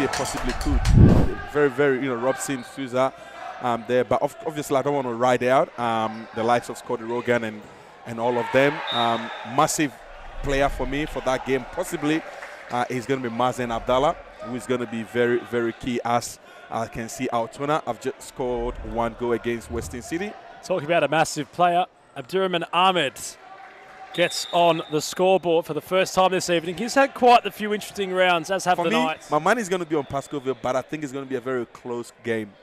they possibly could. Very, very, Robson, Souza there. But obviously, I don't want to ride out the likes of Scotty Rogan and all of them. Massive player for me for that game. Possibly is going to be Mazen Abdallah, who is going to be very, very key. As I can see, Altona have just scored 1 goal against Western City. Talking about a massive player, Abdurrahman Ahmed gets on the scoreboard for the first time this evening. He's had quite a few interesting rounds, as have the Knights. My money is going to be on Pascoville, but I think it's going to be a very close game.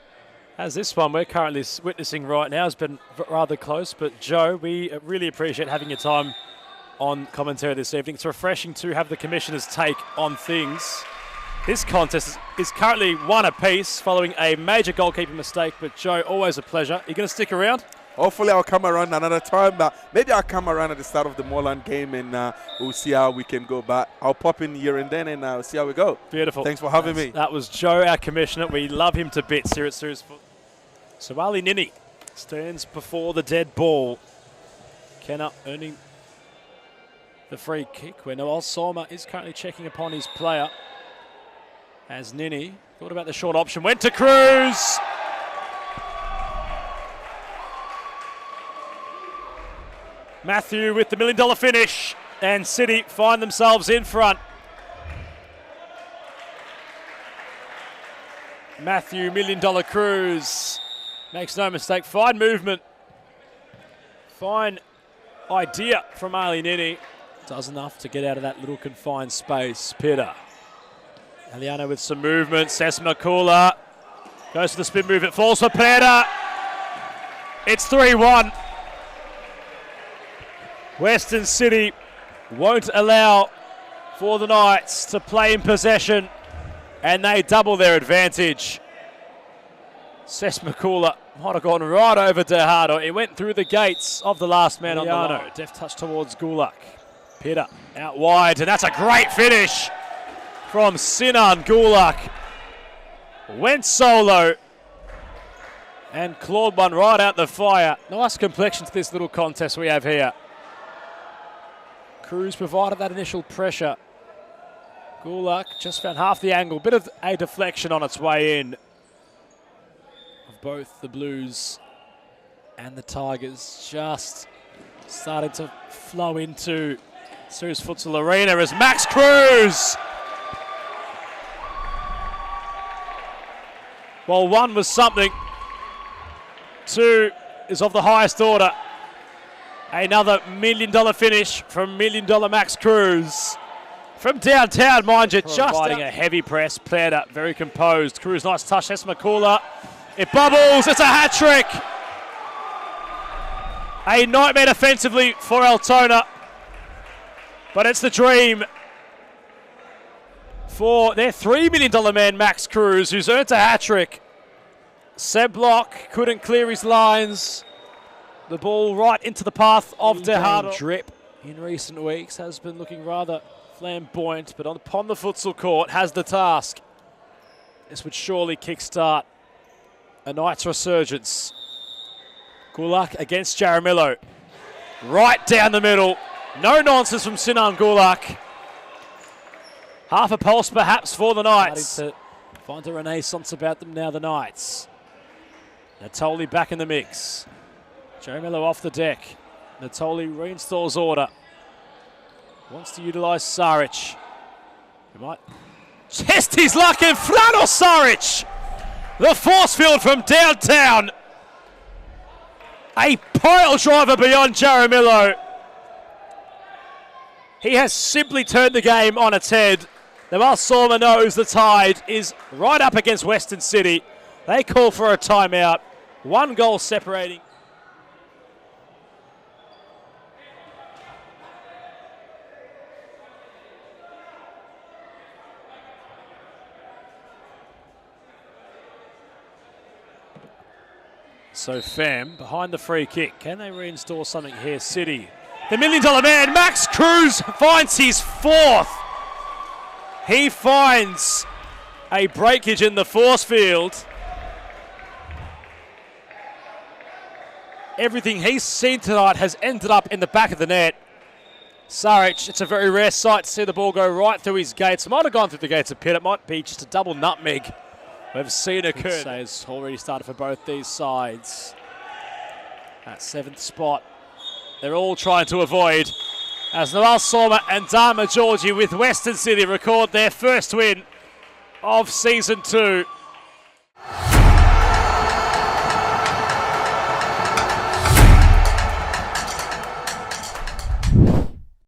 As this one we're currently witnessing right now has been rather close. But Joe, we really appreciate having your time on commentary this evening. It's refreshing to have the Commissioner's take on things. This contest is currently 1 apiece following a major goalkeeping mistake. But Joe, always a pleasure. Are you going to stick around? Hopefully I'll come around another time, but maybe I'll come around at the start of the Moreland game and we'll see how we can go. But I'll pop in here and then and I'll see how we go. Beautiful. Thanks for having me. That was Joe, our Commissioner. We love him to bits here at Series Foot. So Ali Nini stands before the dead ball. Kenna earning the free kick where Noel Soma is currently checking upon his player. As Nini thought about the short option, went to Cruz. Matthew with the $1 million finish, and City find themselves in front. Matthew, $1 million Cruz. Makes no mistake, fine movement. Fine idea from Ali Nini. Does enough to get out of that little confined space. Peter. Aliano with some movement. Sesma Kula goes to the spin move. It falls for Peter. It's 3-1. Western City won't allow for the Knights to play in possession, and they double their advantage. Sesmakula might have gone right over Dehado. It went through the gates of the last man on the line. Deft touch towards Gulak. Pitta out wide, and that's a great finish from Sinan Gulak. Went solo and clawed one right out the fire. Nice complexion to this little contest we have here. Cruz provided that initial pressure. Gulak just found half the angle. Bit of a deflection on its way in of both the Blues and the Tigers. Just starting to flow into Series Futsal Arena as Max Cruz. Well, 1 was something. 2 is of the highest order. Another $1 million finish from $1 million Max Cruz. From downtown, mind you, just providing a heavy press. Played up, very composed. Cruz, nice touch. Esmakula. It bubbles. It's a hat trick. A nightmare defensively for Altona. But it's the dream for their $3 million man, Max Cruz, who's earned a hat trick. Seb Block couldn't clear his lines. The ball right into the path of Dehado. Drip in recent weeks has been looking rather flamboyant, but upon the futsal court has the task. This would surely kickstart a Knights resurgence. Gulak against Jaramillo. Right down the middle. No nonsense from Sinan Gulak. Half a pulse perhaps for the Knights. Starting to find a renaissance about them now, the Knights. Natoli back in the mix. Jaramillo off the deck. Natoli reinstalls order. Wants to utilise Saric. He might test his luck in Frano Saric. The force field from downtown. A pile driver beyond Jaramillo. He has simply turned the game on its head. Noel Soma knows the tide is right up against Western City. They call for a timeout. 1 goal separating. So Pham behind the free kick. Can they reinstall something here? City. The $1 million man, Max Cruz, finds his 4th. He finds a breakage in the force field. Everything he's seen tonight has ended up in the back of the net. Saric, it's a very rare sight to see the ball go right through his gates. Might have gone through the gates of Pitt. It might be just a double nutmeg we've seen occur. It's already started for both these sides. At 7th spot, they're all trying to avoid as Noel Sorma and Dharma Georgie with Western City record their first win of Season 2.